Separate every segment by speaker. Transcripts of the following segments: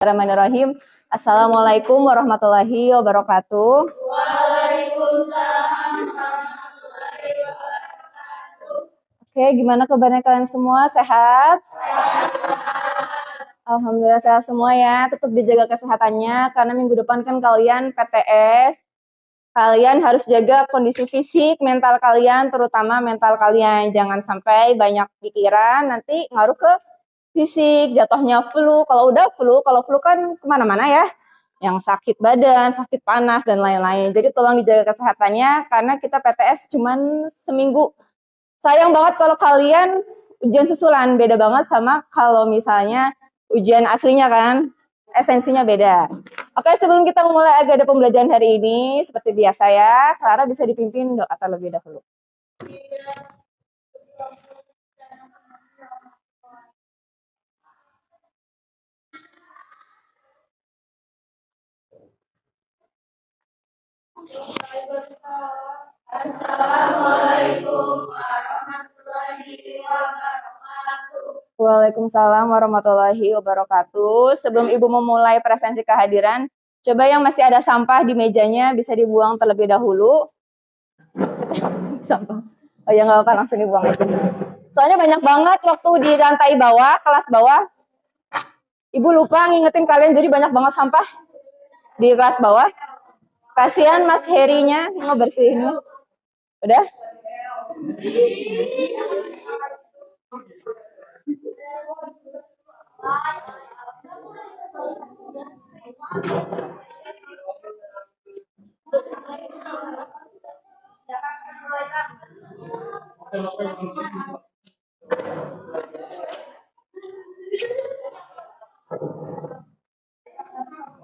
Speaker 1: Bismillahirrahmanirrahim. Assalamualaikum warahmatullahi wabarakatuh.
Speaker 2: Waalaikumsalam warahmatullahi wabarakatuh.
Speaker 1: Oke, gimana kabarnya kalian semua? Sehat? Alhamdulillah sehat semua ya. Tetap dijaga kesehatannya karena minggu depan kan kalian PTS. Kalian harus jaga kondisi fisik, mental kalian, terutama mental kalian. Jangan sampai banyak pikiran, nanti ngaruh ke fisik, jatuhnya flu. Kalau flu kan kemana-mana ya. Yang sakit badan, sakit panas, dan lain-lain. Jadi tolong dijaga kesehatannya, karena kita PTS cuman seminggu. Sayang banget kalau kalian ujian susulan, beda banget sama kalau misalnya ujian aslinya kan. Esensinya beda. Oke, sebelum kita memulai agenda pembelajaran hari ini, seperti biasa ya, Clara bisa dipimpin doa terlebih dahulu.
Speaker 2: Assalamualaikum warahmatullahi wabarakatuh.
Speaker 1: Waalaikumsalam warahmatullahi wabarakatuh. Sebelum Ibu memulai presensi kehadiran, coba yang masih ada sampah di mejanya bisa dibuang terlebih dahulu. Sampah. Oh ya, nggak apa-apa, langsung dibuang aja. Soalnya banyak banget waktu di lantai bawah, kelas bawah. Ibu lupa ngingetin kalian, jadi banyak banget sampah di kelas bawah. Kasihan Mas Herinya ngebersihinnya. Udah?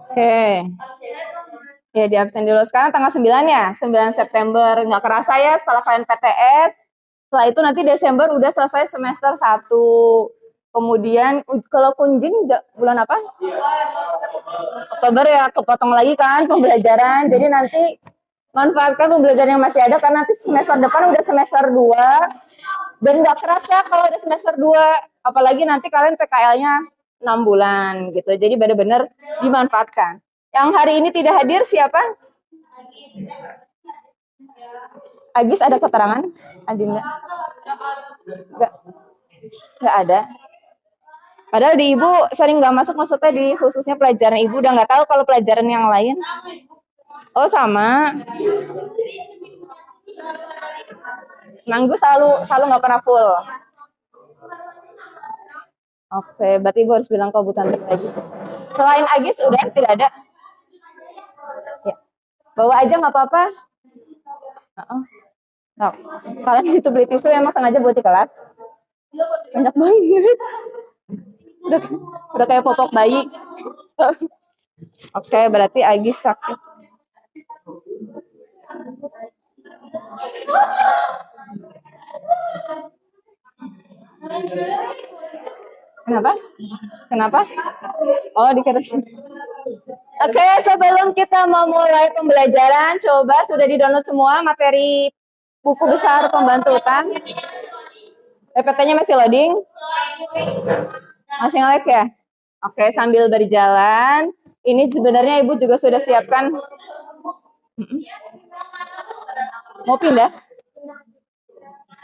Speaker 1: Oke. Ya, di absen dulu. Sekarang tanggal 9 ya, 9 September. Nggak kerasa ya setelah kalian PTS. Setelah itu nanti Desember udah selesai semester 1. Kemudian kalau kunjing bulan apa? Oktober ya, kepotong lagi kan pembelajaran. Jadi nanti manfaatkan pembelajaran yang masih ada, karena nanti semester depan udah semester 2. Dan nggak kerasa kalau udah semester 2. Apalagi nanti kalian PKL-nya 6 bulan gitu. Jadi benar-benar dimanfaatkan. Yang hari ini tidak hadir siapa? Agis ada keterangan? Adinda? Nggak ada. Padahal di Ibu sering nggak masuk, maksudnya di khususnya pelajaran Ibu. Udah nggak tahu kalau pelajaran yang lain. Oh sama. Seminggu selalu nggak pernah full. Oke, berarti Ibu harus bilang ke Bu Tanti lagi. Selain Agis udah tidak ada. Ya. Bawa aja nggak apa-apa. Nah, kalian itu beli tisu emang sengaja buat di kelas. Banyak banget. Udah kayak popok bayi. Oke, berarti Agis sakit. Kenapa? Oh, dikira. Oke, sebelum kita memulai pembelajaran, coba sudah di-download semua materi buku besar pembantu utang. PPT-nya masih loading? Masih nge-lag ya? Oke, sambil berjalan, ini sebenarnya Ibu juga sudah siapkan. Mau pindah?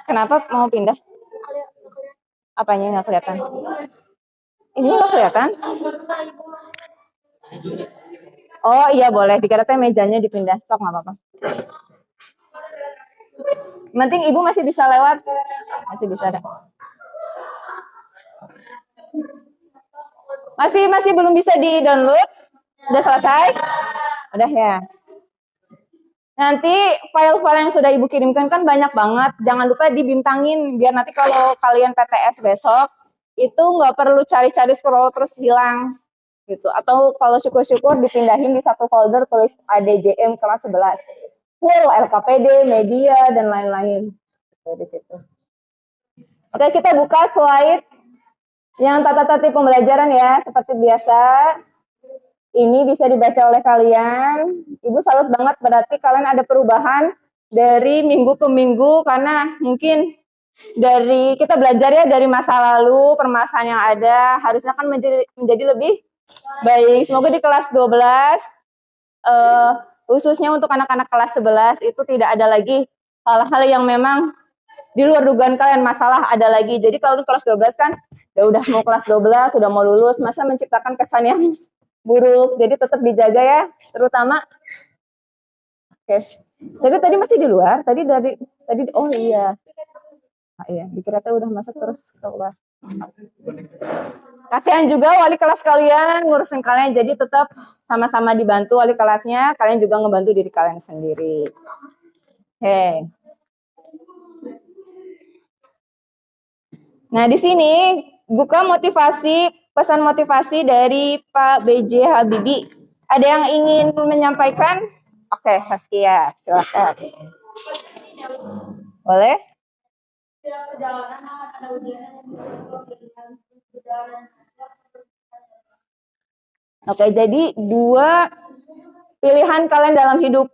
Speaker 1: Kenapa mau pindah? Apanya nggak kelihatan? Ini nggak kelihatan? Oh iya boleh, dikira mejanya dipindah, sok nggak apa-apa. Penting Ibu masih bisa lewat, masih bisa ada. Masih belum bisa di-download? Udah selesai? Udah ya. Nanti file-file yang sudah Ibu kirimkan kan banyak banget. Jangan lupa dibintangin, biar nanti kalau kalian PTS besok, itu nggak perlu cari-cari scroll terus hilang. Gitu. Atau kalau syukur-syukur dipindahin di satu folder, tulis ADJM kelas 11. Full, LKPD, media, dan lain-lain. Di situ. Oke, kita buka slide yang tata tertib pembelajaran ya, seperti biasa. Ini bisa dibaca oleh kalian. Ibu salut banget, berarti kalian ada perubahan dari minggu ke minggu, karena mungkin dari kita belajar ya dari masa lalu, permasalahan yang ada, harusnya kan menjadi lebih Baik, semoga di kelas 12 khususnya untuk anak-anak kelas 11 itu tidak ada lagi hal-hal yang memang di luar dugaan kalian, masalah ada lagi. Jadi kalau di kelas 12 kan ya udah mau kelas 12, sudah mau lulus, masa menciptakan kesan yang buruk. Jadi tetap dijaga ya, terutama oke. Jadi tadi masih di luar, tadi oh iya. Ah, iya, dikira tuh udah masuk terus keluar. Kasihan juga wali kelas kalian ngurusin kalian, jadi tetap sama-sama dibantu wali kelasnya, kalian juga ngebantu diri kalian sendiri. Oke. Nah, di sini buka motivasi, pesan motivasi dari Pak B.J. Habibie. Ada yang ingin menyampaikan? Oke, Saskia, silakan. Boleh? Oke, jadi dua pilihan kalian dalam hidup.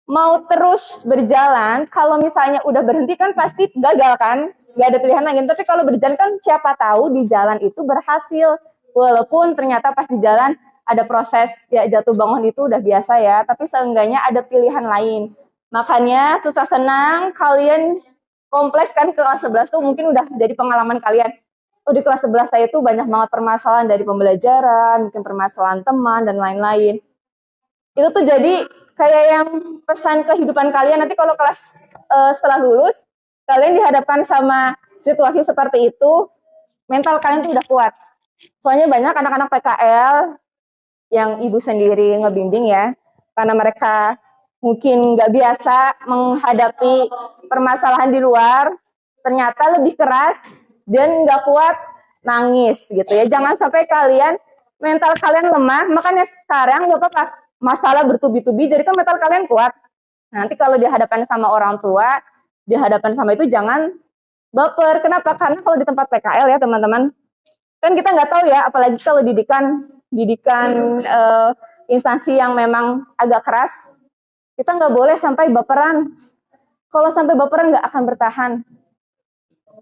Speaker 1: Mau terus berjalan, kalau misalnya udah berhenti kan pasti gagal kan? Gak ada pilihan lagi. Tapi kalau berjalan kan siapa tahu di jalan itu berhasil. Walaupun ternyata pas di jalan ada proses ya jatuh bangun itu udah biasa ya. Tapi seenggaknya ada pilihan lain. Makanya susah senang kalian kompleks kan ke kelas 11 tuh mungkin udah jadi pengalaman kalian. Oh di kelas 11 saya tuh banyak banget permasalahan dari pembelajaran, mungkin permasalahan teman dan lain-lain. Itu tuh jadi kayak yang pesan kehidupan kalian nanti kalau kelas setelah lulus kalian dihadapkan sama situasi seperti itu, mental kalian tuh udah kuat. Soalnya banyak anak-anak PKL yang ibu sendiri ngebimbing ya, karena mereka mungkin nggak biasa menghadapi permasalahan di luar, ternyata lebih keras dan nggak kuat, nangis gitu ya. Jangan sampai kalian mental kalian lemah, makanya sekarang nggak apa-apa masalah bertubi-tubi, jadi kan mental kalian kuat. Nanti kalau dihadapkan sama orang tua, dihadapkan sama itu jangan baper. Kenapa? Karena kalau di tempat PKL ya teman-teman, kan kita nggak tahu ya, apalagi kalau didikan instansi yang memang agak keras, kita nggak boleh sampai baperan. Kalau sampai baperan nggak akan bertahan.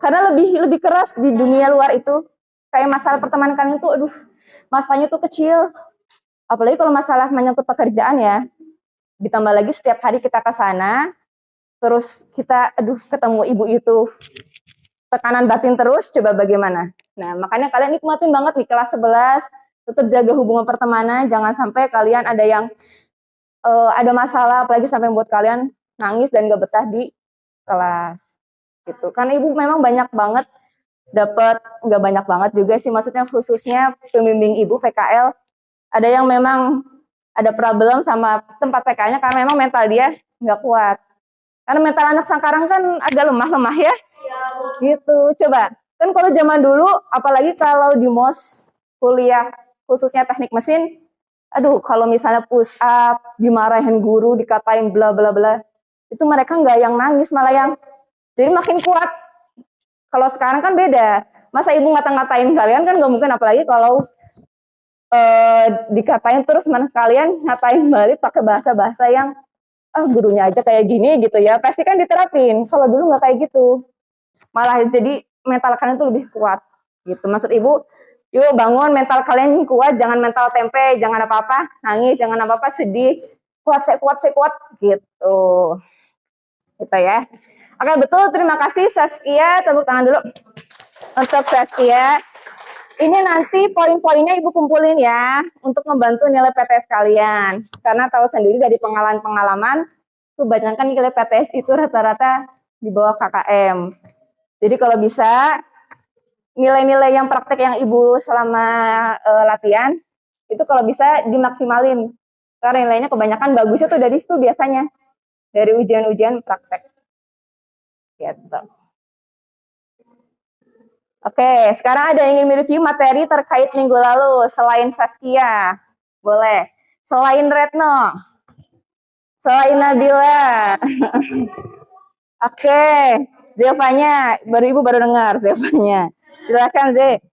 Speaker 1: Karena lebih keras di dunia luar itu. Kayak masalah pertemanan kalian tuh, aduh, masalahnya tuh kecil. Apalagi kalau masalah menyangkut pekerjaan ya. Ditambah lagi setiap hari kita ke sana, terus kita, aduh, ketemu ibu itu. Tekanan batin terus, coba bagaimana? Nah, makanya kalian nikmatin banget nih kelas 11, tetap jaga hubungan pertemanan, jangan sampai kalian ada yang ada masalah, apalagi sampai membuat kalian nangis dan gak betah di kelas. Gitu. Karena ibu memang banyak banget dapat, nggak banyak banget juga sih, maksudnya khususnya pembimbing ibu PKL, ada yang memang ada problem sama tempat PKL-nya karena memang mental dia nggak kuat. Karena mental anak sekarang kan agak lemah-lemah ya. Gitu. Coba. Kan kalau zaman dulu, apalagi kalau di MOS kuliah khususnya teknik mesin, aduh kalau misalnya push up, dimarahin guru, dikatain bla bla bla, itu mereka nggak yang nangis, malah yang jadi makin kuat. Kalau sekarang kan beda. Masa ibu ngata-ngatain kalian kan nggak mungkin, apalagi kalau dikatain terus mana kalian ngatain balik pakai bahasa-bahasa yang gurunya aja kayak gini gitu ya, pasti kan diterapin. Kalau dulu nggak kayak gitu, malah jadi mental kalian tuh lebih kuat gitu. Maksud ibu, yuk bangun mental kalian kuat, jangan mental tempe, jangan apa-apa nangis, jangan apa-apa sedih, kuat gitu. Gitu ya. Oke, betul, terima kasih Saskia, tepuk tangan dulu untuk Saskia. Ini nanti poin-poinnya ibu kumpulin ya, untuk membantu nilai PTS kalian. Karena tahu sendiri dari pengalaman-pengalaman, kebanyakan nilai PTS itu rata-rata di bawah KKM. Jadi kalau bisa, nilai-nilai yang praktek yang ibu selama latihan, itu kalau bisa dimaksimalin. Karena nilainya kebanyakan bagusnya tuh dari situ biasanya. Dari ujian-ujian praktek. Gitu. Oke, sekarang ada yang ingin mereview materi terkait minggu lalu selain Saskia. Boleh. Selain Retno. Selain Nabila. Oke, Zevanya. Ibu baru dengar Zevanya. Silakan Z.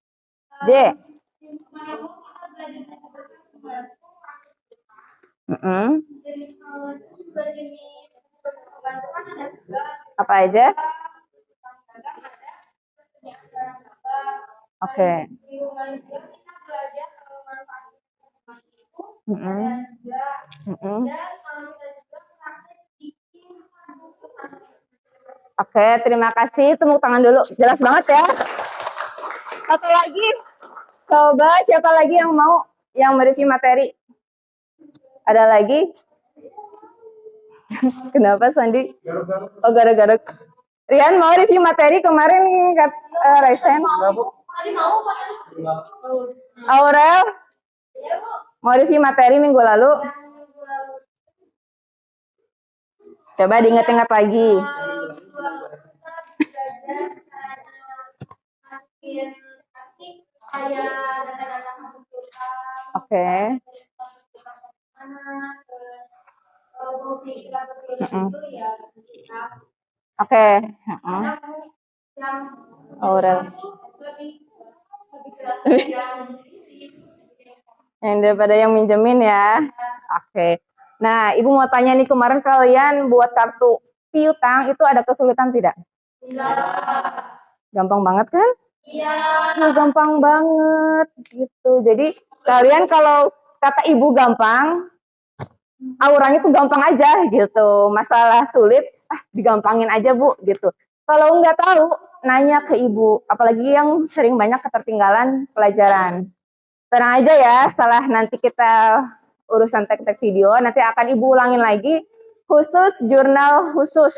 Speaker 1: Apa aja? Oke. Mm-mm. Mm-mm. Oke, terima kasih. Tepuk tangan dulu. Jelas banget ya. Satu lagi. Coba siapa lagi yang mau yang mereview materi? Ada lagi? Kenapa Sandi? Oh, gara-gara. Rian mau review materi kemarin Resen. Aurel mau review materi minggu lalu. Coba diingat-ingat lagi. Oke. Oke. Aurel. Yang daripada yang minjemin ya. Oke. Nah, Ibu mau tanya nih, kemarin kalian buat kartu piutang itu ada kesulitan tidak? Gampang banget kan? Iya. Gampang banget gitu. Jadi kalian kalau kata Ibu gampang, auranya tuh gampang aja gitu. Masalah sulit, digampangin aja Bu gitu. Kalau nggak tahu, nanya ke Ibu. Apalagi yang sering banyak ketertinggalan pelajaran. Tenang aja ya, setelah nanti kita urusan tek-tek video, nanti akan Ibu ulangin lagi khusus jurnal khusus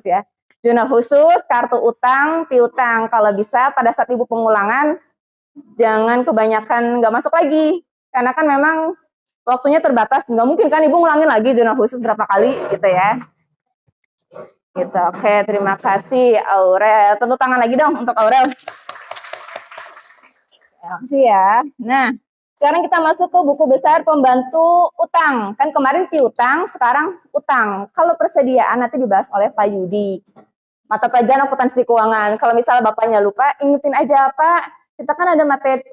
Speaker 1: ya. Jurnal khusus, kartu utang, piutang. Kalau bisa pada saat Ibu pengulangan, jangan kebanyakan nggak masuk lagi. Karena kan memang waktunya terbatas, nggak mungkin kan Ibu ngulangin lagi jurnal khusus berapa kali gitu ya. Gitu, oke, terima kasih Aurel. Tepuk tangan lagi dong untuk Aurel. Terima kasih ya. Nah, sekarang kita masuk ke buku besar pembantu utang. Kan kemarin piutang, sekarang utang. Kalau persediaan nanti dibahas oleh Pak Yudi. Mata pelajaran akuntansi keuangan. Kalau misalnya Bapaknya lupa, ingetin aja Pak. Kita kan ada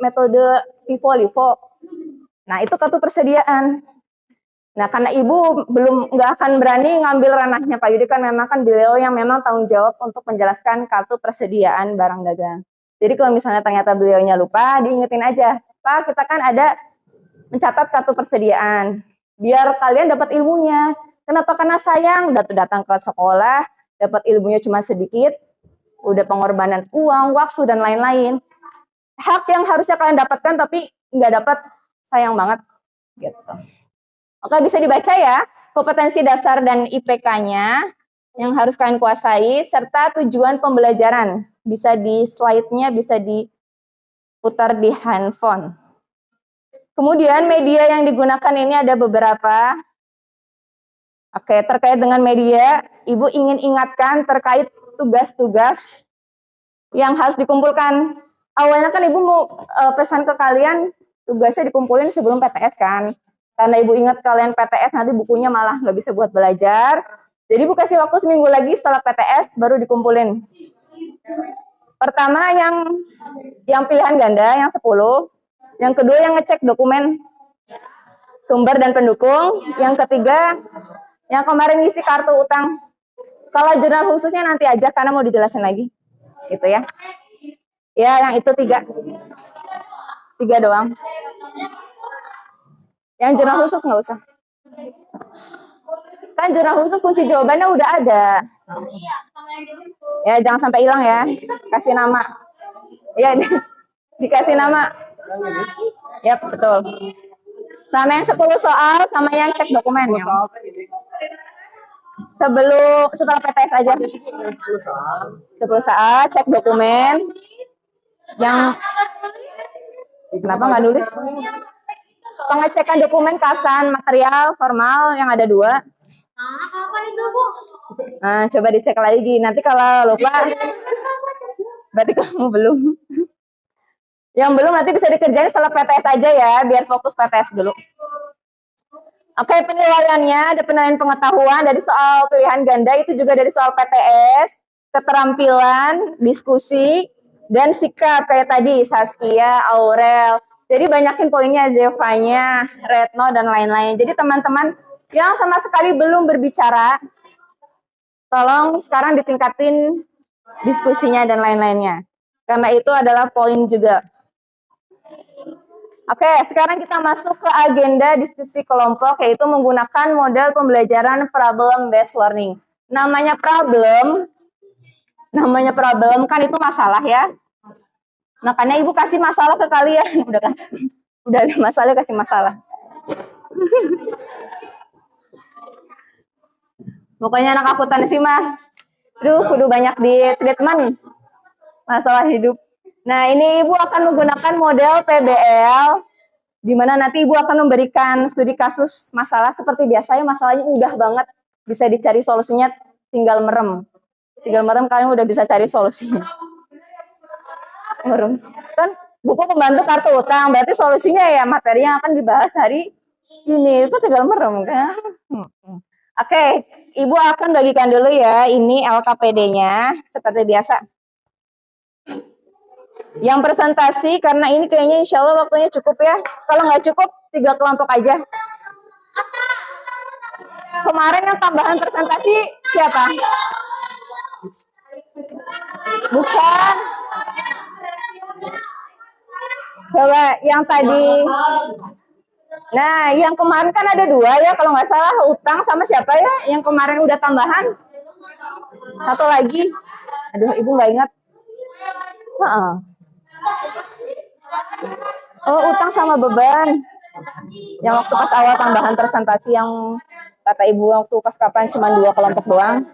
Speaker 1: metode FIFO-LIFO. Nah, itu kartu persediaan. Nah, karena Ibu nggak akan berani ngambil ranahnya Pak Yudi, kan memang kan beliau yang memang tanggung jawab untuk menjelaskan kartu persediaan barang dagang. Jadi kalau misalnya ternyata beliaunya lupa, diingetin aja, Pak, kita kan ada mencatat kartu persediaan. Biar kalian dapat ilmunya. Kenapa? Karena sayang, datang ke sekolah, dapat ilmunya cuma sedikit, udah pengorbanan uang, waktu, dan lain-lain. Hak yang harusnya kalian dapatkan, tapi nggak dapat, sayang banget. Gitu. Oke, bisa dibaca ya, kompetensi dasar dan IPK-nya yang harus kalian kuasai, serta tujuan pembelajaran. Bisa di slide-nya, bisa diputar di handphone. Kemudian media yang digunakan ini ada beberapa. Oke, terkait dengan media, Ibu ingin ingatkan terkait tugas-tugas yang harus dikumpulkan. Awalnya kan Ibu mau pesan ke kalian, tugasnya dikumpulin sebelum PTS kan. Karena Ibu ingat kalian PTS, nanti bukunya malah nggak bisa buat belajar. Jadi Ibu kasih waktu seminggu lagi setelah PTS, baru dikumpulin. Pertama yang pilihan ganda, yang 10. Yang kedua yang ngecek dokumen sumber dan pendukung. Yang ketiga, yang kemarin ngisi kartu utang. Kalau jurnal khususnya nanti aja, karena mau dijelasin lagi. Gitu ya. Ya, yang itu 3. 3 doang. Yang jurnal khusus nggak usah. Kan jurnal khusus kunci jawabannya udah ada. Ya, jangan sampai hilang ya. Kasih nama. Ya, dikasih nama. Yap, betul. Sama yang 10 soal, sama yang cek dokumen. Ya. Setelah PTS aja. 10 soal, cek dokumen. Yang kenapa nggak nulis? Pengecekan dokumen keabsahan material formal yang ada 2.
Speaker 2: Kapan itu, Bu?
Speaker 1: Nah, coba dicek lagi. Nanti kalau lupa, berarti kamu belum. Yang belum nanti bisa dikerjain setelah PTS aja ya, biar fokus PTS dulu. Oke, penilaiannya ada penilaian pengetahuan dari soal pilihan ganda, itu juga dari soal PTS, keterampilan, diskusi, dan sikap kayak tadi Saskia, Aurel. Jadi banyakin poinnya, Zevanya, Retno, dan lain-lain. Jadi teman-teman yang sama sekali belum berbicara, tolong sekarang ditingkatin diskusinya dan lain-lainnya. Karena itu adalah poin juga. Oke, sekarang kita masuk ke agenda diskusi kelompok, yaitu menggunakan model pembelajaran problem based learning. Namanya problem kan itu masalah ya. Makanya ibu kasih masalah ke kalian, udah kan? Udah ada masalah kasih masalah. Pokoknya anak akuntansi mah, kudu banyak di treatment masalah hidup. Nah, ini ibu akan menggunakan model PBL, di mana nanti ibu akan memberikan studi kasus masalah seperti biasanya. Masalahnya mudah banget, bisa dicari solusinya, tinggal merem. Kalian udah bisa cari solusinya. Merem. Kan buku pembantu kartu utang, berarti solusinya ya materi yang akan dibahas hari ini, itu tinggal merem kan. Oke, ibu akan bagikan dulu ya, ini LKPD-nya seperti biasa. Yang presentasi, karena ini kayaknya insya Allah waktunya cukup ya. Kalau nggak cukup, 3 kelompok aja. Kemarin yang tambahan presentasi siapa? Bukan. Coba yang tadi. Nah, yang kemarin kan ada 2 ya, kalau nggak salah utang sama siapa ya? Yang kemarin udah tambahan. Satu lagi. Aduh, ibu nggak ingat. Oh, utang sama beban. Yang waktu pas awal tambahan presentasi yang kata ibu waktu pas kapan cuma 2 kelompok doang.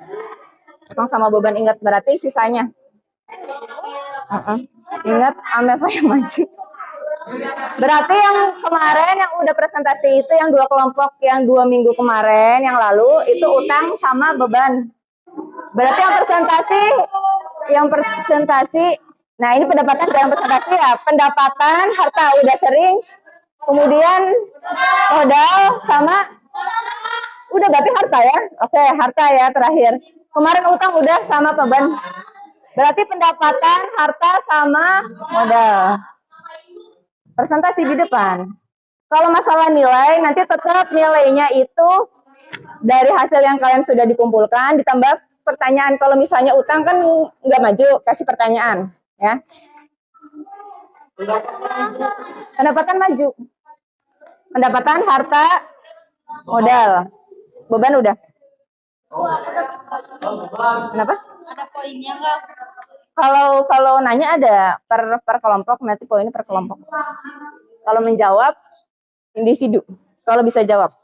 Speaker 1: Utang sama beban, ingat berarti sisanya. Ingat Ameva yang maju. Berarti yang kemarin yang udah presentasi itu yang 2 kelompok yang 2 minggu kemarin yang lalu itu utang sama beban. Berarti yang presentasi, nah ini pendapatan dalam presentasi ya, pendapatan, harta udah sering, kemudian modal sama, udah berarti harta ya. Oke, harta ya terakhir. Kemarin utang udah sama beban. Berarti pendapatan, harta sama modal. Presentasi di depan. Kalau masalah nilai, nanti tetap nilainya itu dari hasil yang kalian sudah dikumpulkan, ditambah pertanyaan. Kalau misalnya utang kan nggak maju, kasih pertanyaan. Ya. Pendapatan maju. Pendapatan, harta, modal. Beban udah. Kenapa?
Speaker 2: Ada poinnya nggak?
Speaker 1: Kalau nanya ada per kelompok, nanti poinnya per kelompok. Kalau menjawab individu, kalau bisa jawab.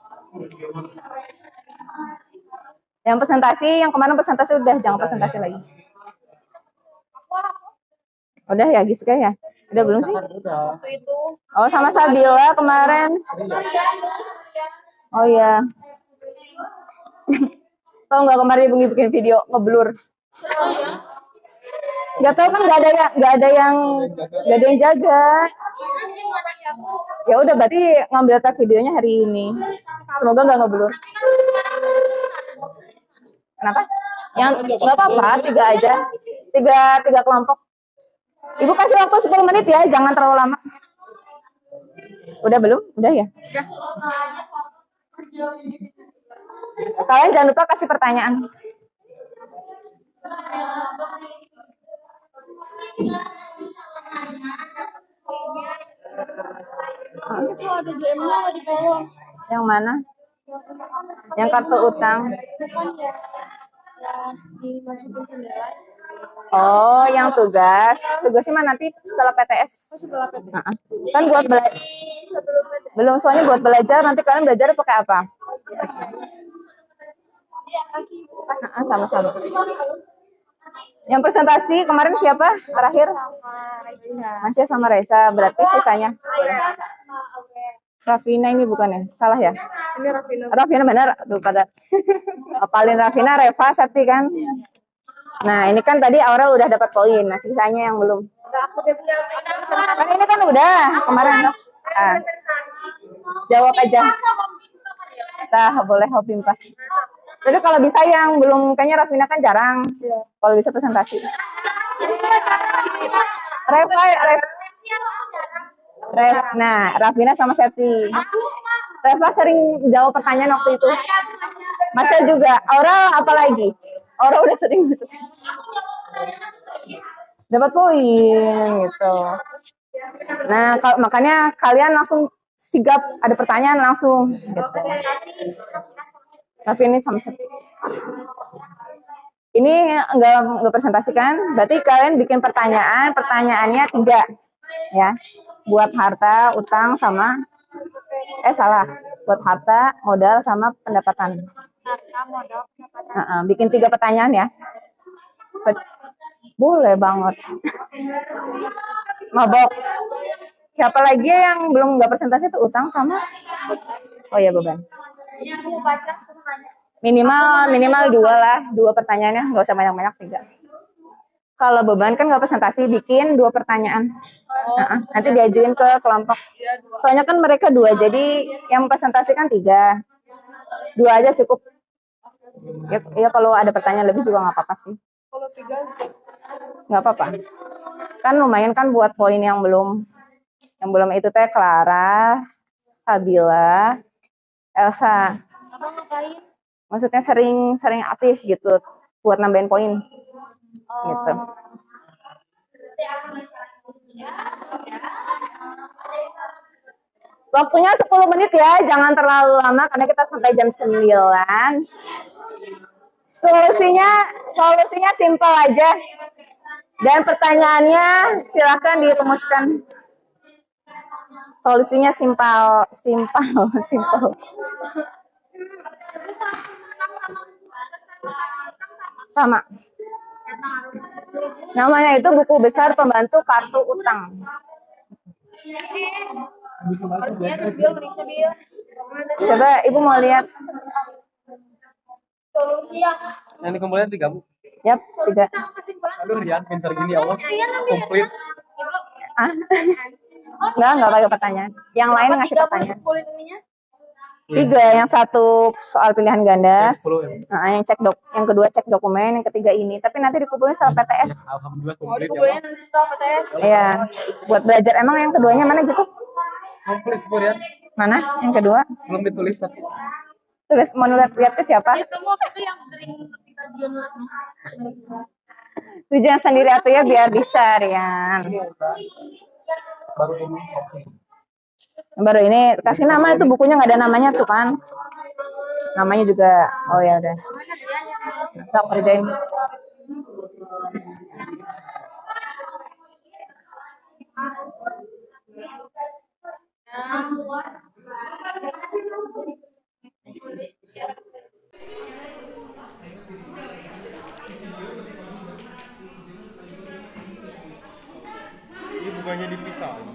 Speaker 1: Yang presentasi, yang kemarin presentasi udah, jangan presentasi lagi. Udah ya Giska ya? Udah belum sih? Oh, sama Sabila kemarin. Oh iya. Tahu nggak kemarin ibu bikin video ngeblur? Nggak tahu kan, nggak ada yang jaga. Ya udah, berarti ngambil tag videonya hari ini. Semoga nggak ngeblur. Kenapa? Yang nggak apa-apa, 3 aja. 3 kelompok. Ibu kasih waktu 10 menit ya, jangan terlalu lama. Udah belum? Udah ya? Kalian jangan lupa kasih pertanyaan.
Speaker 2: Itu ada DM-nya di bawah.
Speaker 1: Yang mana? Yang kartu utang. Oh, yang tugas. Tugasnya mah nanti setelah PTS. Kan buat belajar. Belum, soalnya buat belajar. Nanti kalian belajar pakai apa? Sama-sama. Yang presentasi kemarin siapa? Terakhir? Masya sama Reza. Berarti sisanya. Rafina ini bukan ya? Salah ya? Ini Rafina benar. Aduh, pada apalin Rafina, Reva, Septi kan? Nah, ini kan tadi Aurel udah dapat poin. Nah, sisanya yang belum. Kan ini kan udah kemarin. Nah, jawab aja. Nah, boleh hobi Pak. Tapi kalau bisa yang belum, kayaknya Rafina kan jarang. Kalau bisa presentasi. Nah, Rafina sama Septi. Reva sering jawab pertanyaan waktu itu. Masya juga. Aurel apalagi? Aurel udah sering masuk. Dapat poin gitu. Nah, makanya kalian langsung sigap ada pertanyaan langsung gitu. Tapi ini sama ini nggak presentasikan, berarti kalian bikin pertanyaannya 3 ya, buat harta, utang sama buat harta, modal sama pendapatan.
Speaker 2: Harta, modal, pendapatan.
Speaker 1: Bikin 3 pertanyaan ya. Boleh banget. Mabok. Siapa lagi yang belum nggak presentasi itu utang sama? Oh ya beban. Minimal 2 lah, 2 pertanyaannya, nggak usah banyak-banyak 3. Kalau beban kan nggak presentasi, bikin 2 pertanyaan. Nanti diajuin ke kelompok. Soalnya kan mereka 2, jadi yang presentasikan 3. 2 aja cukup. Ya kalau ada pertanyaan lebih juga nggak apa-apa sih.
Speaker 2: Kalau 3
Speaker 1: Nggak apa-apa. Kan lumayan kan buat poin yang belum itu teh Clara, Sabila, Elsa.
Speaker 2: apa ngapain?
Speaker 1: Maksudnya sering aktif gitu buat nambahin poin. Gitu. Waktunya 10 menit ya, jangan terlalu lama karena kita sampai jam 9. Solusinya simpel aja. Dan pertanyaannya silahkan dirumuskan. Solusinya simpel. Sama. Namanya itu buku besar pembantu kartu utang. Coba Ibu mau lihat.
Speaker 2: Solusi ya.
Speaker 3: Yang dikumpulin 3 Bu.
Speaker 1: Yap, 3.
Speaker 3: Aduh Rian pintar gini Allah. Komplit.
Speaker 1: Enggak pakai pertanyaan. Yang lain ngasih pertanyaan.
Speaker 2: Kumpulin ininya.
Speaker 1: 3, yang 1 soal pilihan ganda.
Speaker 3: 10 ya.
Speaker 1: Yang kedua cek dokumen, yang ketiga ini. Tapi nanti dikumpulin setelah PTS.
Speaker 3: Alhamdulillah
Speaker 2: Mau
Speaker 3: komplit
Speaker 2: dikumpulin
Speaker 3: ya.
Speaker 2: nanti setelah PTS.
Speaker 1: Iya, buat belajar. Emang yang keduanya mana gitu?
Speaker 3: Komplit Bu Rian.
Speaker 1: Mana? Yang kedua?
Speaker 3: Belum ditulis tapi.
Speaker 1: Tulis mau lihat ke siapa?
Speaker 2: Itu mau itu yang sering kajian.
Speaker 1: Tujuan sendiri atau ya biar bisa, Rian.
Speaker 3: Baru ini.
Speaker 1: Baru ini kasih nama, itu bukunya nggak ada namanya tuh kan? Namanya juga. Oh ya udah. Tak kerjain.
Speaker 3: Ini bukannya dipisahin.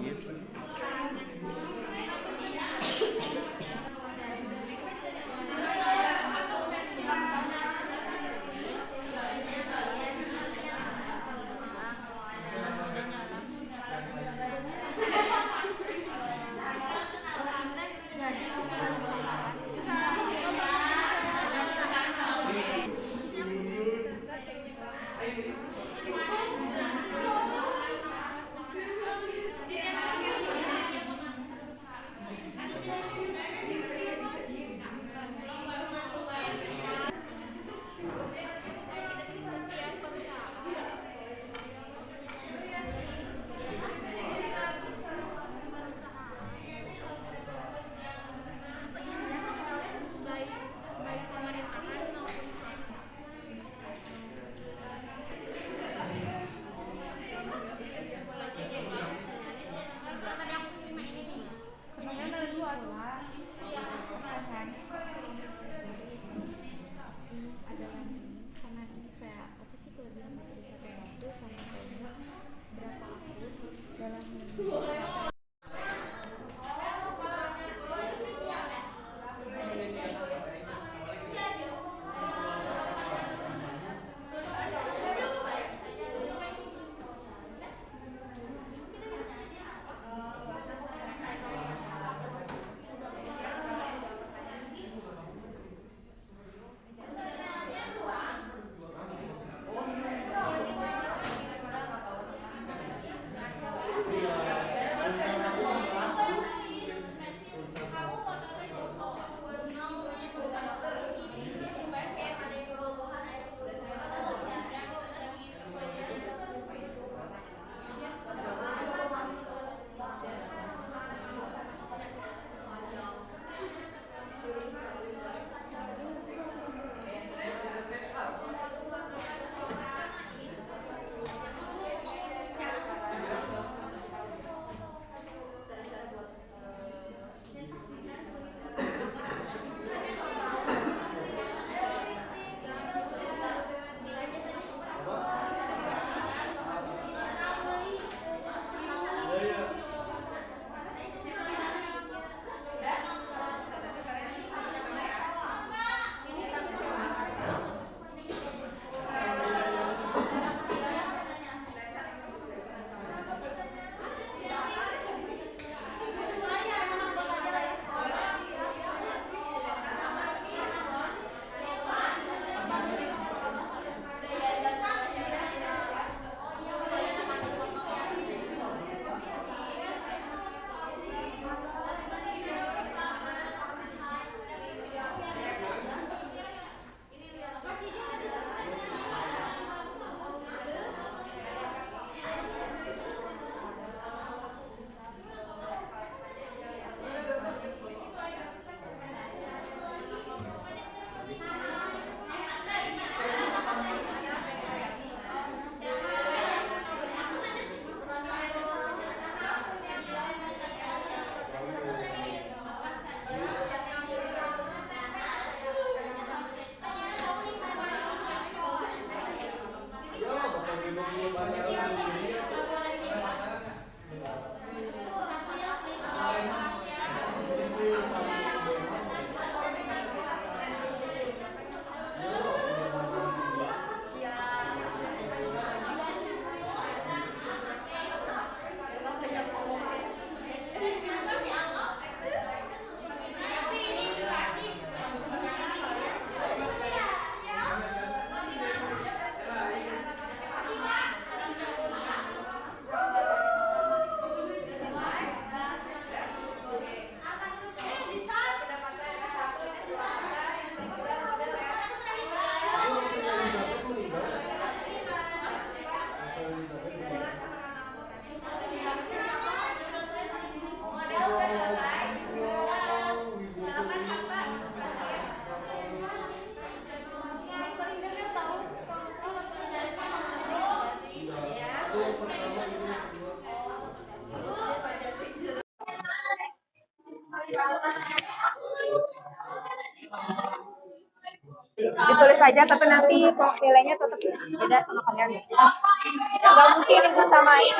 Speaker 1: tulis saja, tapi nanti nilainya tetap beda sama kalian. Ya nggak mungkin ibu samain.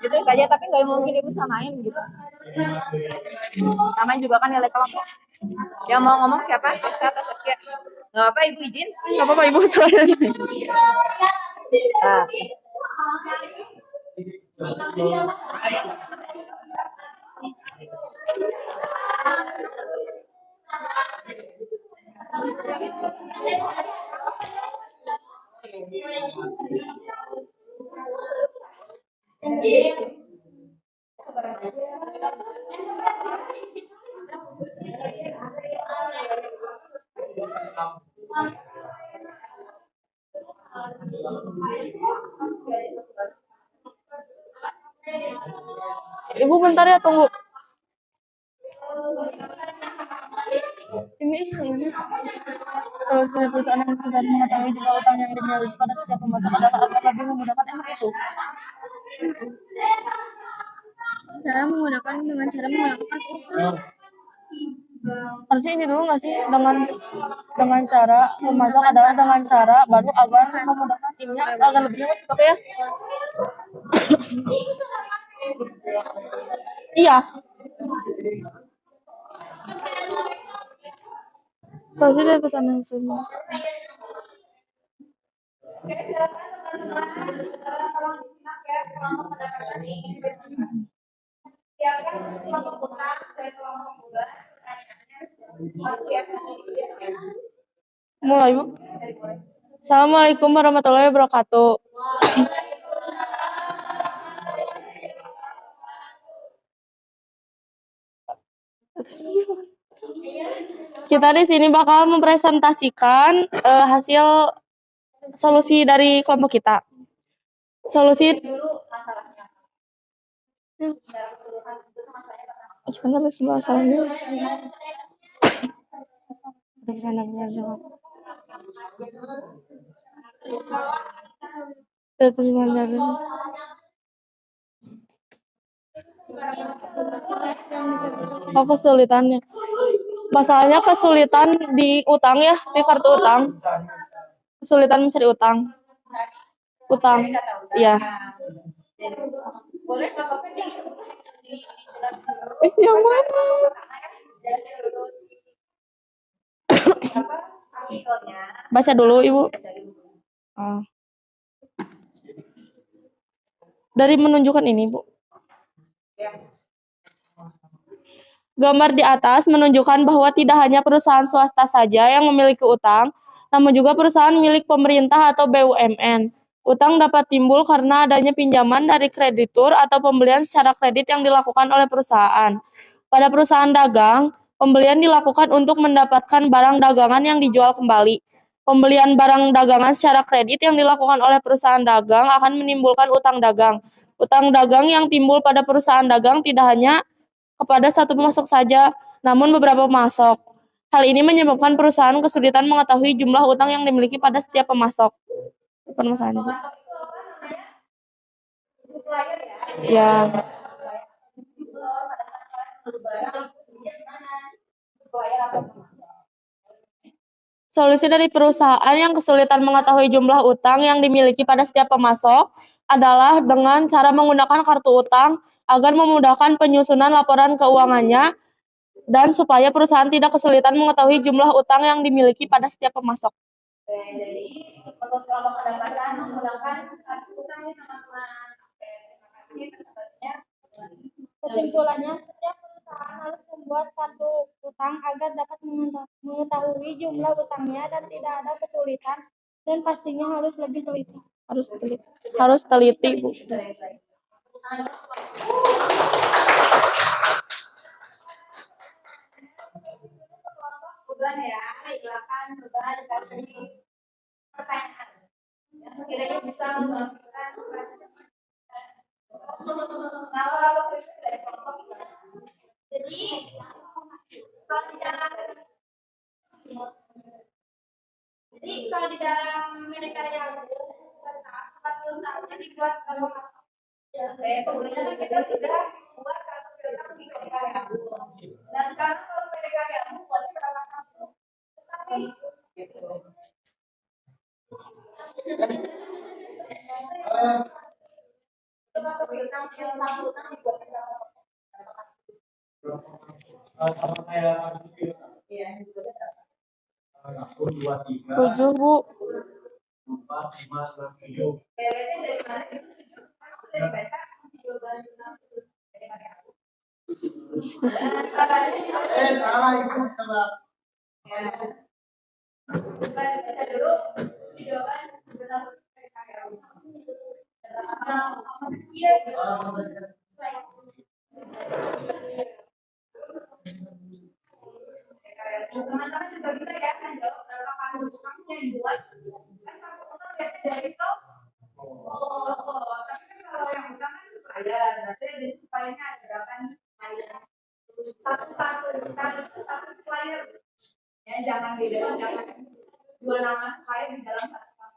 Speaker 1: Ditulis saja, tapi nggak mungkin ibu samain gitu. Namanya juga kan nilai kelompok. Yang mau ngomong siapa? Sasa atau Saskia? Nggak apa, ibu izin.
Speaker 2: Nggak apa-apa ibu soalnya.
Speaker 1: Nah.
Speaker 2: Ibu bentar ya, tunggu. Ini solusi dari perusahaan yang kesulitan mengetahui jumlah utang yang dimiliki pada setiap pemasok adalah agar lebih memudahkan emang itu. Cara memudahkan dengan cara menggunakan utang. Harusnya ini dulu nggak sih, dengan cara memasok adalah dengan cara baru agar memudahkan ini agar lebih jelas pakai ya. Iya. Solusi dari pesan yang semua.
Speaker 1: Oke, silakan teman-teman. Tolong disimak ya kelompok pendapatan ini. Siapkan kelompok utang dan kelompok beban. Satu ya.
Speaker 2: Mulai, Bu. Assalamualaikum warahmatullahi wabarakatuh. Kita di sini bakal mempresentasikan hasil solusi dari kelompok kita. Solusi
Speaker 1: Dulu masalahnya. Secara keseluruhan itu masalahnya apa?
Speaker 2: gimana sih masalahnya? Oh, kesulitannya. Masalahnya kesulitan di utang ya, di kartu utang. Kesulitan mencari utang. Utang. Iya.
Speaker 1: Boleh Bapak di
Speaker 2: Yang mana? Baca dulu, Ibu. Oh. Dari menunjukkan ini, Bu. Gambar di atas menunjukkan bahwa tidak hanya perusahaan swasta saja yang memiliki utang, namun juga perusahaan milik pemerintah atau BUMN. Utang dapat timbul karena adanya pinjaman dari kreditur atau pembelian secara kredit yang dilakukan oleh perusahaan. Pada perusahaan dagang, pembelian dilakukan untuk mendapatkan barang dagangan yang dijual kembali. Pembelian barang dagangan secara kredit yang dilakukan oleh perusahaan dagang akan menimbulkan utang dagang. Utang dagang yang timbul pada perusahaan dagang tidak hanya kepada satu pemasok saja, namun beberapa pemasok. Hal ini menyebabkan perusahaan kesulitan mengetahui jumlah utang yang dimiliki pada setiap pemasok. Permasalahannya, Bu.
Speaker 1: supplier ya.
Speaker 2: Ya. Solusi dari perusahaan yang kesulitan mengetahui jumlah utang yang dimiliki pada setiap pemasok adalah dengan cara menggunakan kartu utang agar memudahkan penyusunan laporan keuangannya dan supaya perusahaan tidak kesulitan mengetahui jumlah utang yang dimiliki pada setiap pemasok.
Speaker 1: Jadi untuk kelompok pendapatan menggunakan kartu utang ini teman-teman. Oke, terima kasih pendapatannya.
Speaker 2: Kesimpulannya, setiap perusahaan harus membuat kartu utang agar dapat mengetahui jumlah utangnya dan tidak ada kesulitan, dan pastinya harus lebih teliti. Harus teliti, Bu.
Speaker 1: Beban ya, silakan beban kasih pertanyaan yang sekiranya bisa membangunkan kalau dari kelompok kita. Jadi kalau di dalam Medikarya kartu utangnya dibuat kalau sebelumnya kita sudah buat kartu utang di Medikarya. Nah sekarang kalau Medikarya buatnya berapa kartu? Tapi
Speaker 2: Tujuh, Bu.
Speaker 1: Teman-teman juga bisa ya menjawab berapa kali utang yang dibuat. Kan kartu utang biasanya dari top. Tapi kan kalau yang utang kan supplier, berarti dari suppliernya ada berapa nih supplier? Satu kartu utang itu satu supplier. Ya jangan beda, jangan dua nama supplier di dalam satu kartu.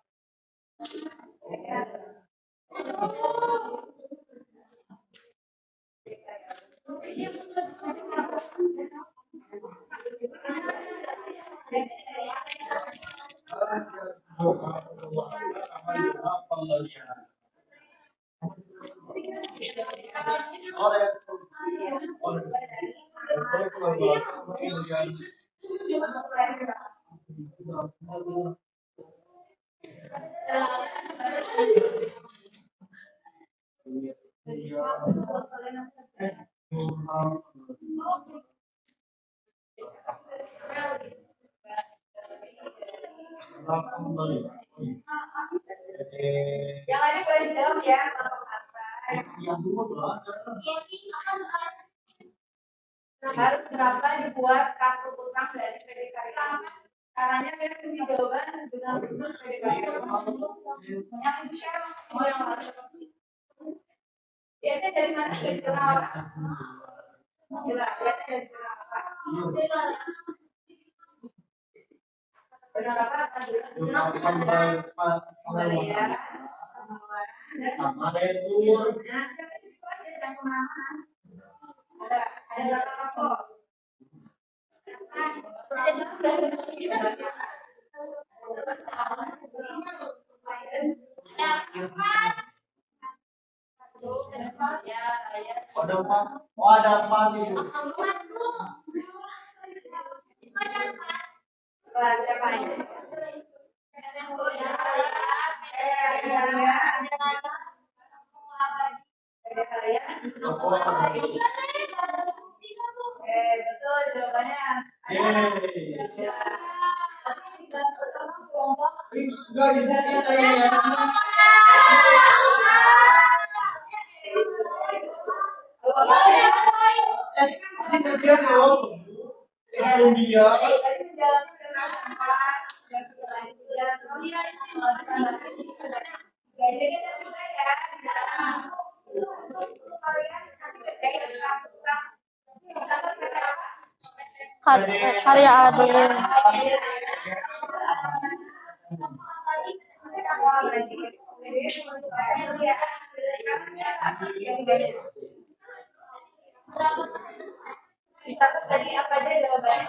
Speaker 1: Yang lainnya boleh dijawab ya, harus berapa dibuat kartu utang dari PD Karya? Caranya memang di jawaban dengan khusus PD Karya. Yang ibu share mau yang mana? Lihatnya dari mana? Dari jurnal apa? Coba lihatnya dari jurnal apa? Jurnal apa? Jurnal ya. Sama itu. Nah, tapi di situ ada yang kemana? Ada berapa kapal?
Speaker 4: Ada empat itu.
Speaker 1: Siapa ini? Betul jawabannya.
Speaker 4: Enggak, ibu kita ya. Kita dia dong. Sebelum dia.
Speaker 2: Karya Ade.
Speaker 1: Bisa tadi apa aja jawabannya?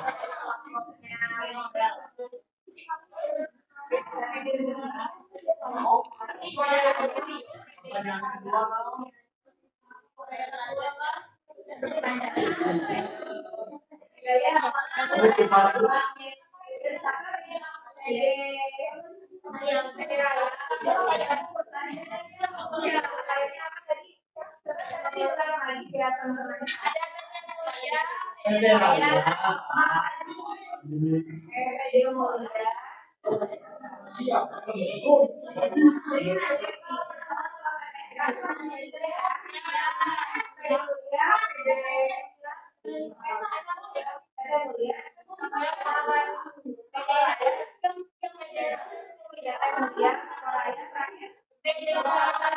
Speaker 1: Mudah-mudahan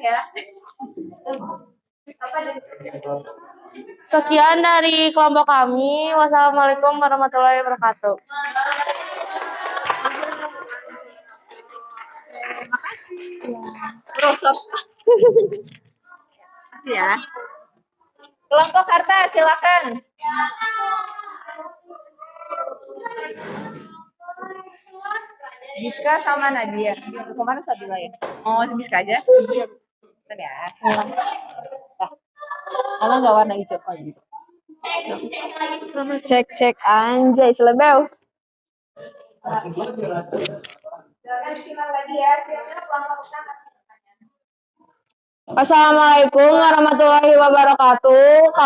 Speaker 1: ya.
Speaker 2: Sekian dari kelompok kami. Wassalamualaikum warahmatullahi wabarakatuh.
Speaker 1: Prosot. Ya. Kelompok Harta, silakan. Giska sama Nadia. Kemana Sabila ya? Oh, Giska aja. Bentar ya. Alah nggak warna hijau kalau gitu. Cek anjay selebeu. Assalamualaikum warahmatullahi wabarakatuh.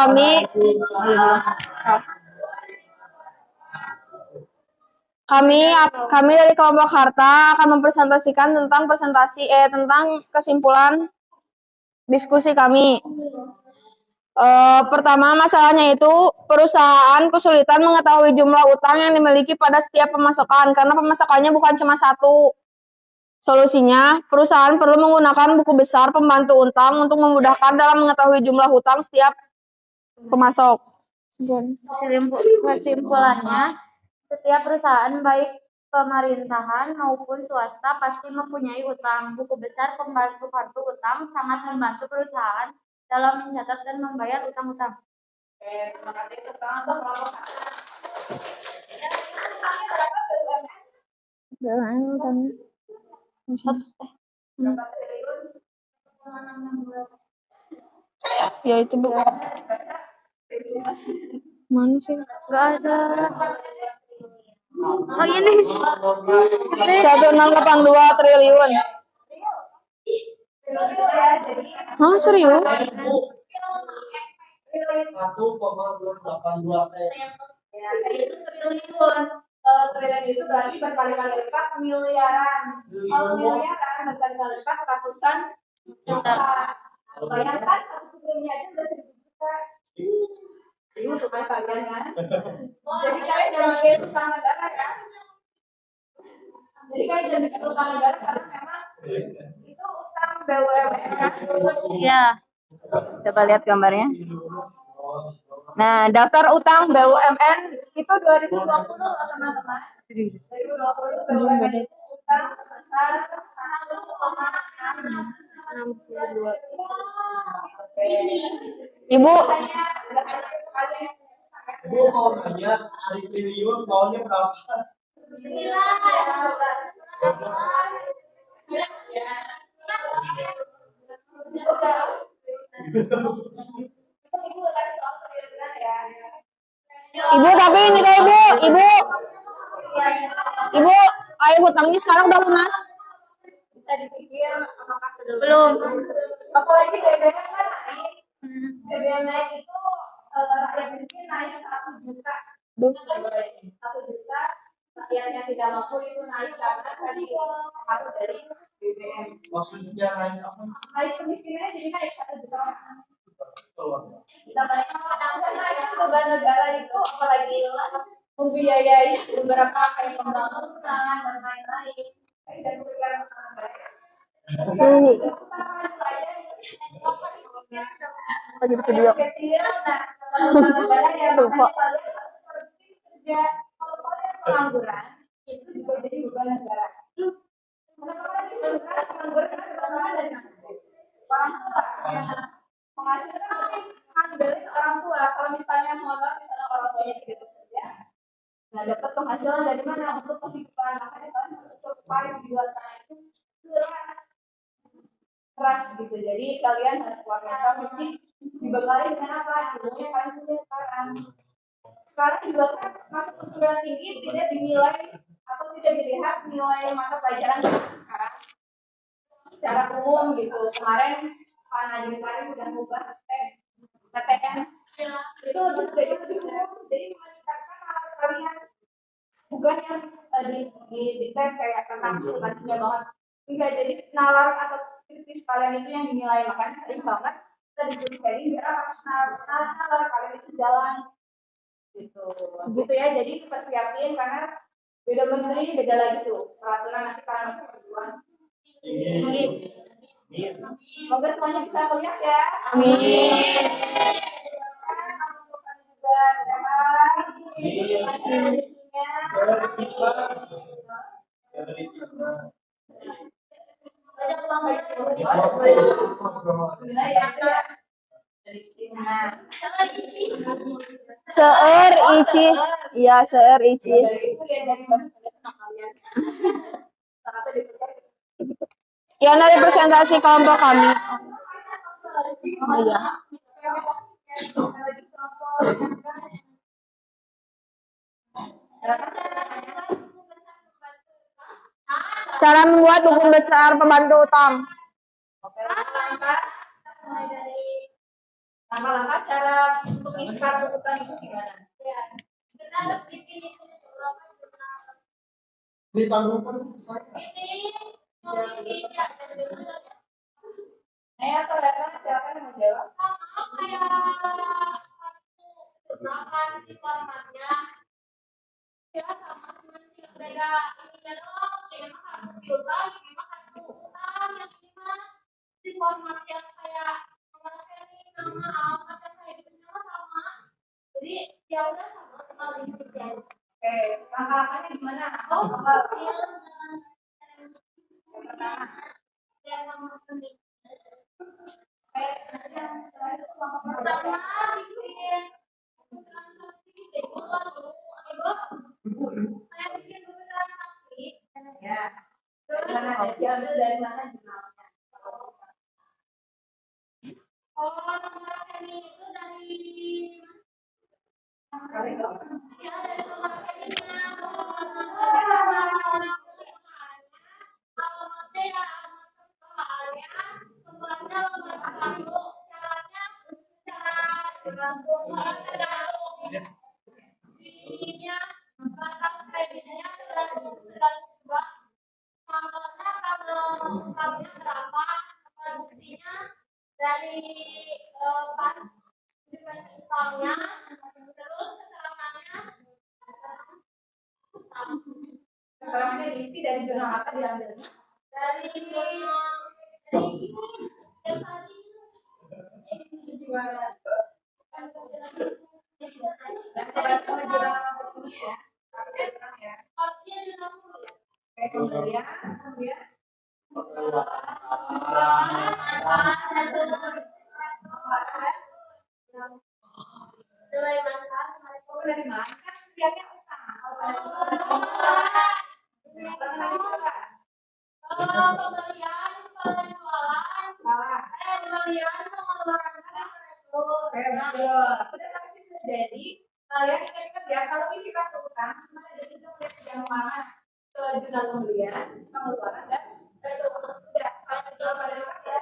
Speaker 1: Kami dari kelompok Harta akan mempresentasikan tentang kesimpulan diskusi kami. Pertama, masalahnya itu perusahaan kesulitan mengetahui jumlah utang yang dimiliki pada setiap pemasukan karena pemasukannya bukan cuma satu. Solusinya, perusahaan perlu menggunakan buku besar pembantu utang untuk memudahkan dalam mengetahui jumlah hutang setiap pemasok.
Speaker 5: Kesimpulannya, setiap perusahaan baik pemerintahan maupun swasta pasti mempunyai utang. Buku besar pembantu kartu utang sangat membantu perusahaan dalam mencatat dan membayar utang-utang.
Speaker 1: Terima kasih untuk
Speaker 2: Ya itu Bu. Mana sih?
Speaker 5: Gak ada. Oh ini.
Speaker 2: 1682 triliun. Hah, serius?
Speaker 4: 1,282
Speaker 1: Ya, itu triliun. Triliun itu berarti berkali-kali lipat miliaran. Kalau miliaran berkali-kali lipat ratusan juta. Bayangkan satu triliunnya aja udah 1.000 juta. Ini untuk kalian kan? Jadi kalian jangan bikin utang negara ya. Jadi kalian jangan bikin utang negara karena memang itu utang BUMN kan?
Speaker 5: Ya.
Speaker 1: Coba lihat gambarnya. Nah, daftar utang BUMN itu 2020 teman-teman. 2020 BUMN itu utang sebesar 1,62.
Speaker 2: Ibu,
Speaker 4: Bu, kalau nanya hari triliun tahunnya berapa?
Speaker 2: Ibu tapi ini kok Ibu, ayo hutangnya sekarang udah lunas.
Speaker 1: Bisa dipikir apakah sudah
Speaker 5: Belum.
Speaker 1: apalagi BBM kan naik. BBM naik itu rakyat miskin naik 1 juta. 1 juta rakyat yang tidak mampu itu naik karena tadi pengaruh dari BBM.
Speaker 4: Maksudnya naik apa?
Speaker 1: Naik kemiskinannya jadi naik 1 juta orang. Kita banyak orang naik beban negara itu apalagi membiayai beberapa kayak pembangunan dan lain-lain. Dan memberikan
Speaker 2: Lagi video.
Speaker 1: kecil, nah negara yang lupa kerja, kalau kalian pengangguran itu juga jadi beban negara. Kenapa kalian pengangguran karena beban dari mana? Orang tua, penghasilan mungkin ngandelin orang tua. Kalau misalnya orang tuanya tidak bekerja, nah dapat penghasilan dari mana untuk kehidupan? Makanya kalian harus survive di luar sana itu keras gitu. Jadi kalian harus kuat mental fisik dibekali dengan apa? Ilmunya kalian punya sekarang. Sekarang juga kan masuk perguruan tinggi tidak dinilai atau tidak dilihat nilai mata pelajaran sekarang secara umum gitu. Kemarin Pak Nadiem Karim sudah mengubah tes PTN itu jadi lebih umum, jadi meningkatkan mata kalian bukan yang di tes kayak tentang substansinya banget. Enggak, jadi nalar atau kritis kalian itu yang dinilai. Makanya sering banget kita diskusi sharing biar nalar kalian itu jalan gitu ya. Jadi persiapin karena beda menteri beda lagi tuh peraturan, nanti kalian masih perjuangan. Semoga semuanya bisa kuliah ya.
Speaker 2: Amin.
Speaker 1: Juga sehat.
Speaker 4: Saudari Tisna. Saudari Tisna.
Speaker 1: Seur icis, ya seur icis. Sekian dari presentasi kelompok kami. Oh iya. Cara membuat buku besar pembantu utang. Langkah-langkah cara untuk isi kartu utang itu gimana?
Speaker 4: Ditanggung saya.
Speaker 1: Atau Retno, siapa yang mau jawab? Oke, langkah-langkahnya gimana? Ya. Gimana? Diambil dari mana jurnalnya? Keterangannya diisi dari jurnal apa diambil? Gimana? Dan kebaca jurnal apa ini ya? Oke, kemudian dari mana? Kan lihatnya utang. Salah. Jadi kalian ingat ya, kalau isi kartu utang, maka jadi itu yang mana ke jurnal pembelian, pengeluaran dan tidak kalau jual pada ya.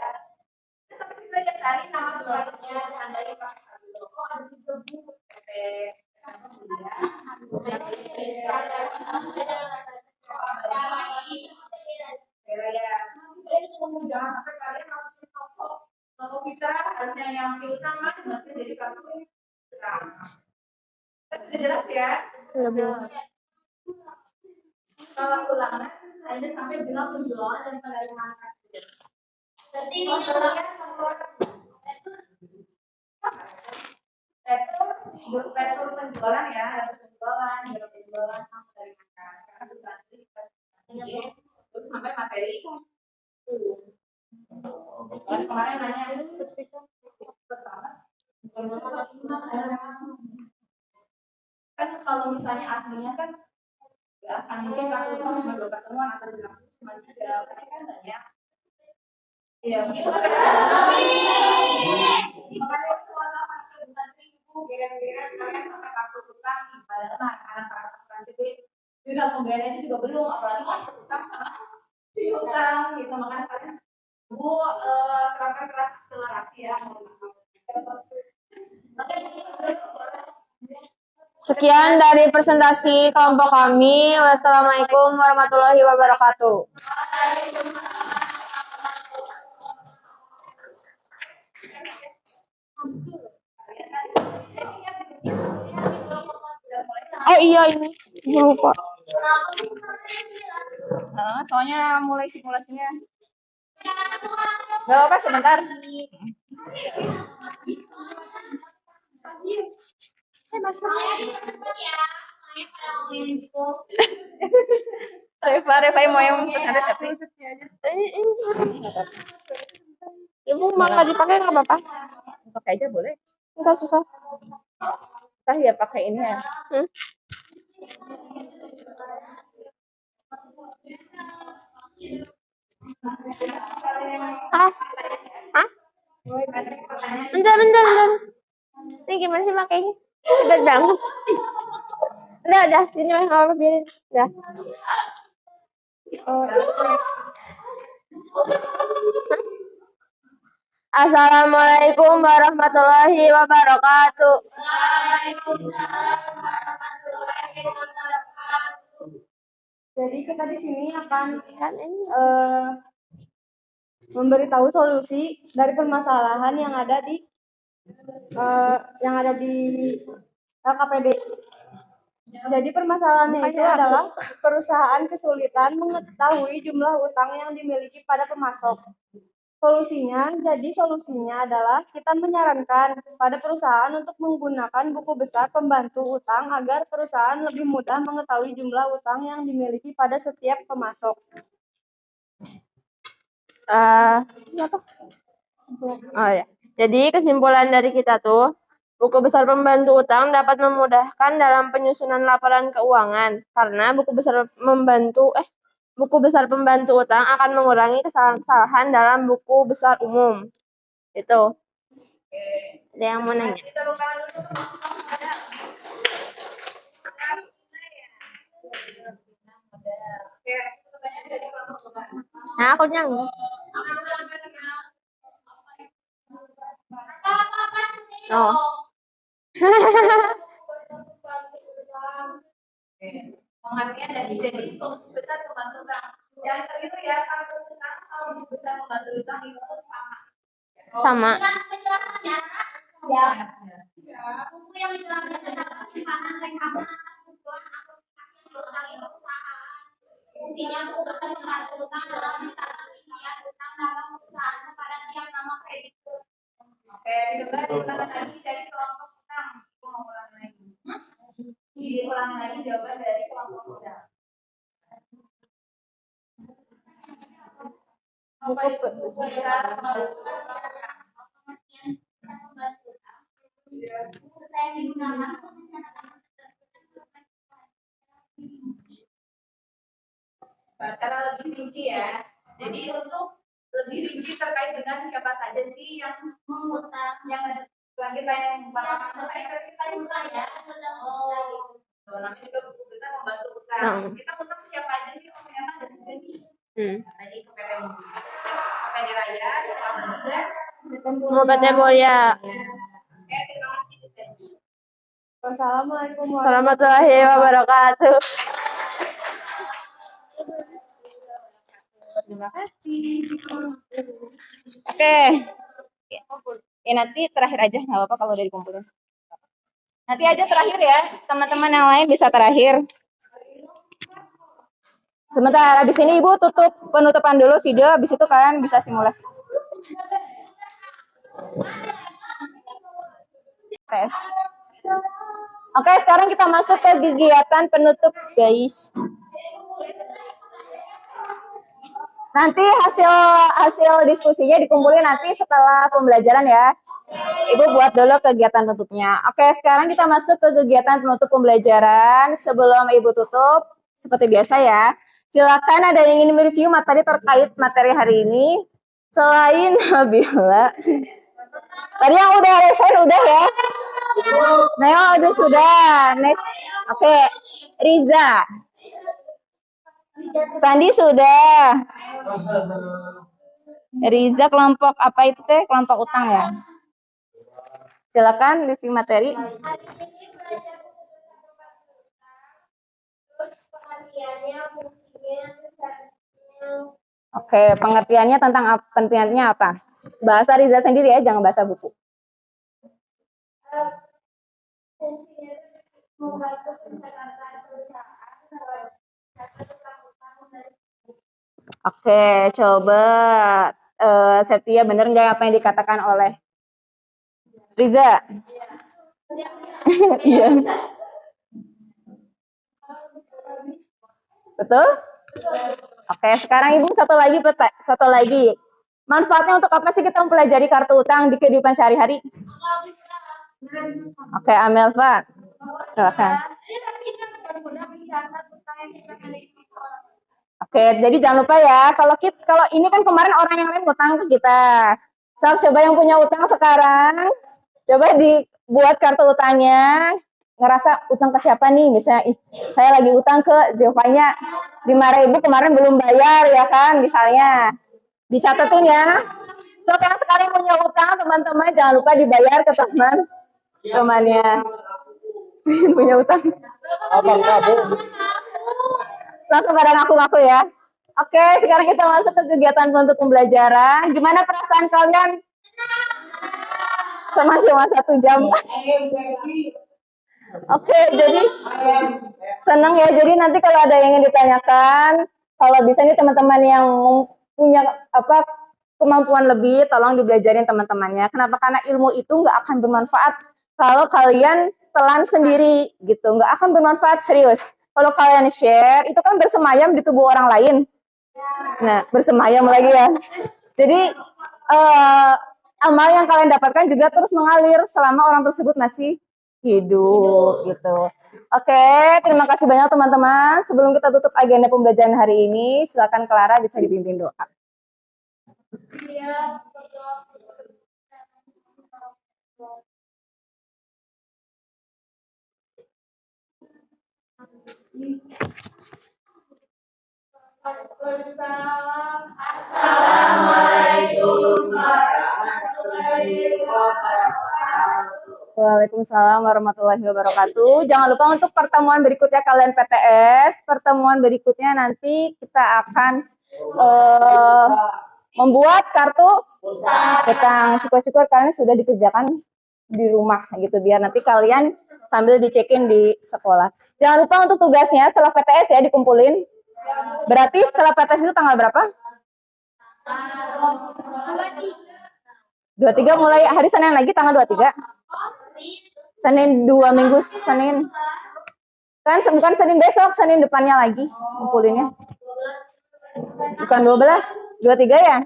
Speaker 1: Sampai situ aja cari nama suratnya dan dari pak oh ada di buku PP jangan sampai kalian masukin toko kita harusnya yang piutang kan masukin jadi kartu ini. Sudah jelas ya? Kalau ulangan ada sampai jurnal penjualan dan penerimaan kartu. Berarti ini kalian mengeluarkan retur penjualan ya, retur penjualan, jurnal penjualan sama penerimaan karena berarti terus sampai materi. Kemarin nanya kan kalau misalnya aslinya kan ya akan mungkin kartu utang cuma 2 pertemuan atau 2 cuma 3 pasti kan banyak. Iya begitu kan. Makanya semua kira-kira kalian sampai kartu utang padahal anak-anak itu jurnal pembelian itu juga belum apalagi kartu utang sama piutang gitu makanya kalian terapkan keras akselerasi ya. Sekian dari presentasi kelompok kami. Wassalamualaikum warahmatullahi wabarakatuh. Oh iya ini lupa. Soalnya mulai simulasinya Gak apa-apa sebentar. Reva mau yang pesan resepnya.
Speaker 2: Ibu mau nggak dipakai nggak apa-apa.
Speaker 1: Pakai aja boleh.
Speaker 2: Nggak susah.
Speaker 1: Entah ya pakai ini ya.
Speaker 2: Ah, ah, bentar. Ini gimana sih makainya? Udah banget. Udah, sini mah nggak apa-apa biarin. Udah. Assalamualaikum warahmatullahi wabarakatuh.
Speaker 1: Jadi kita di sini akan memberitahu solusi dari permasalahan yang ada di LKPD. Jadi permasalahannya itu adalah perusahaan kesulitan mengetahui jumlah utang yang dimiliki pada pemasok. Solusinya adalah kita menyarankan pada perusahaan untuk menggunakan buku besar pembantu utang agar perusahaan lebih mudah mengetahui jumlah utang yang dimiliki pada setiap pemasok.
Speaker 2: Oh ya. Jadi kesimpulan dari kita tuh, buku besar pembantu utang dapat memudahkan dalam penyusunan laporan keuangan karena buku besar pembantu utang akan mengurangi kesalahan-kesalahan dalam buku besar umum. Itu. Ada yang mau nanya? Nah, aku nyang. Oh.
Speaker 1: Pengertian jadi buku besar pembantu utang. Yang keliru ya, kalau utang kalau buku besar pembantu utang itu
Speaker 2: Sama.
Speaker 5: Ya. Buku yang dijelaskan tentang penyimpanan rekaman utang itu perusahaan. Intinya buku besar pembantu utang dalam mencatat rincian utang dalam perusahaan kepada tiap nama kreditur.
Speaker 1: Oke, coba diulang lagi dari kelompok utang. Aku mau ulang lagi. Diulang lagi jawaban dari kelompok utang. Buku besar pembantu utang. Karena lebih rinci ya. Jadi untuk lebih rinci terkait dengan siapa saja sih yang mengutang, yang ada kita yang kita utang ya. Oh, namanya juga buku besar membantu utang. Kita utang siapa aja sih? Oh ternyata ada juga nih. Tadi ke PT Mulia, PT Raya,
Speaker 2: PT Mulia.
Speaker 1: Oke, terima kasih. Wassalamualaikum
Speaker 2: warahmatullahi wabarakatuh.
Speaker 1: Terima kasih. Oke. Nanti terakhir aja, nggak apa-apa kalau udah dikumpulin. Nanti aja terakhir ya, teman-teman yang lain bisa terakhir. Sebentar, habis ini Ibu tutup penutupan dulu video, habis itu kalian bisa simulasi. Tes. Oke, sekarang kita masuk ke kegiatan penutup, guys. Nanti hasil diskusinya dikumpulin nanti setelah pembelajaran ya. Ibu buat dulu kegiatan penutupnya. Oke, sekarang kita masuk ke kegiatan penutup pembelajaran. Sebelum Ibu tutup, seperti biasa ya, silakan ada yang ingin mereview materi terkait materi hari ini. Selain Nabila. Tadi yang udah resign udah ya? Neo udah sudah. Next. Oke, Riza. Sandi sudah. Riza kelompok apa itu teh? Kelompok utang ya. Silakan review materi. Oke, pengertiannya tentang pengertiannya apa? Bahasa Riza sendiri ya, jangan bahasa buku. Oke, coba Septia bener nggak apa yang dikatakan oleh Riza? Iya. Betul? Oke, sekarang Ibu satu lagi. Manfaatnya untuk apa sih kita mempelajari kartu utang di kehidupan sehari-hari? Oke, Amelva. Silakan. Oke, jadi jangan lupa ya, kalau ini kan kemarin orang yang lain ngutang ke kita. Coba yang punya utang sekarang, coba dibuat kartu utangnya, ngerasa utang ke siapa nih, misalnya saya lagi utang ke Zilvanya 5.000 kemarin belum bayar ya kan, misalnya dicatetin ya. So yang sekarang punya utang teman-teman jangan lupa dibayar ke temannya punya utang.
Speaker 3: Abang kamu.
Speaker 1: Langsung pada ngaku-ngaku ya. Oke, sekarang kita masuk ke kegiatan penutup pembelajaran. Gimana perasaan kalian? Senang cuma 1 jam. Oke, jadi senang ya. Jadi nanti kalau ada yang ingin ditanyakan, kalau bisa nih teman-teman yang punya kemampuan lebih, tolong dibelajarin teman-temannya. Kenapa? Karena ilmu itu nggak akan bermanfaat kalau kalian telan sendiri gitu. Nggak akan bermanfaat, serius. Kalau kalian share, itu kan bersemayam di tubuh orang lain. Nah, bersemayam lagi ya. Jadi amal yang kalian dapatkan juga terus mengalir selama orang tersebut masih hidup gitu. Oke, terima kasih banyak teman-teman. Sebelum kita tutup agenda pembelajaran hari ini, silakan Clara bisa dipimpin doa.
Speaker 5: Assalamualaikum warahmatullahi wabarakatuh.
Speaker 1: Waalaikumsalam warahmatullahi wabarakatuh. Jangan lupa untuk pertemuan berikutnya kalian PTS. Pertemuan berikutnya nanti kita akan membuat kartu utang. Syukur-syukur kalian sudah dikerjakan di rumah gitu, biar nanti kalian sambil dicekin di sekolah. Jangan lupa untuk tugasnya setelah PTS ya dikumpulin. Berarti setelah PTS itu tanggal berapa? 23 mulai hari Senin lagi tanggal 23. Senin 2 minggu Senin. Kan bukan Senin besok, Senin depannya lagi kumpulinnya. Bukan 12, 23 ya?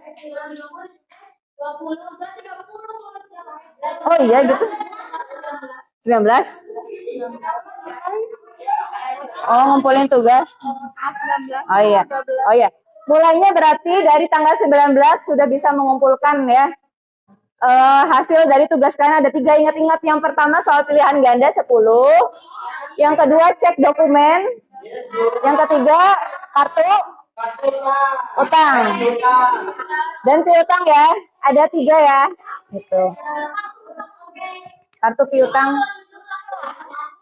Speaker 1: Oh iya gitu. 19. Oh, ngumpulin tugas. Oh iya. Oh iya. Mulainya berarti dari tanggal 19 sudah bisa mengumpulkan ya. Hasil dari tugas kalian ada 3. Ingat-ingat, yang pertama soal pilihan ganda 10. Yang kedua cek dokumen. Yang ketiga kartu utang. Dan piutang ya. Ada 3 ya. Gitu. Kartu piutang.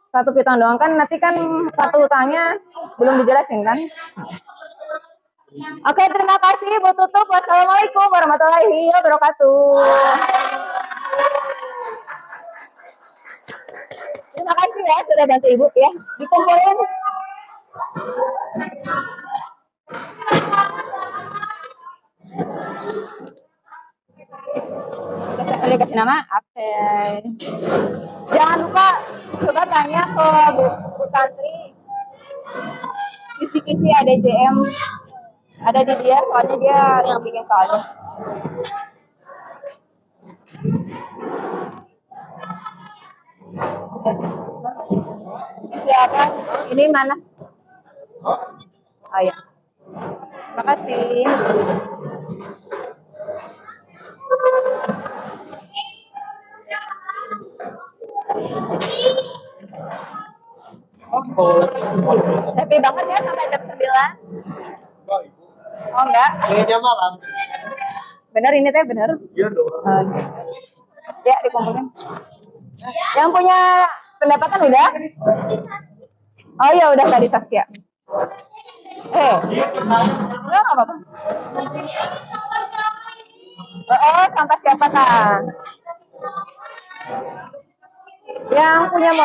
Speaker 1: Kartu piutang doang kan, nanti kan kartu utangnya belum dijelasin kan. Oke, terima kasih. Bu tutup. Wassalamualaikum warahmatullahi wabarakatuh. Terima kasih ya sudah bantu Ibu ya. Dikumpulin. Udah kasih nama? Oke. Jangan lupa coba tanya ke Bu Tantri. Kisi-kisi ada JM. Ada di dia, soalnya dia yang bikin soalnya. Siapa? Ini mana? Oh ya. Makasih. Oh, happy banget ya sampai jam 9. Oh enggak?
Speaker 4: Kayaknya malam.
Speaker 1: Bener ini teh bener.
Speaker 4: Iya dong.
Speaker 1: Ya dikumpulin. Yang punya pendapatan udah? Oh ya udah tadi Saskia. Enggak apa-apa. Oh sampai siapa kah? Yang punya modal.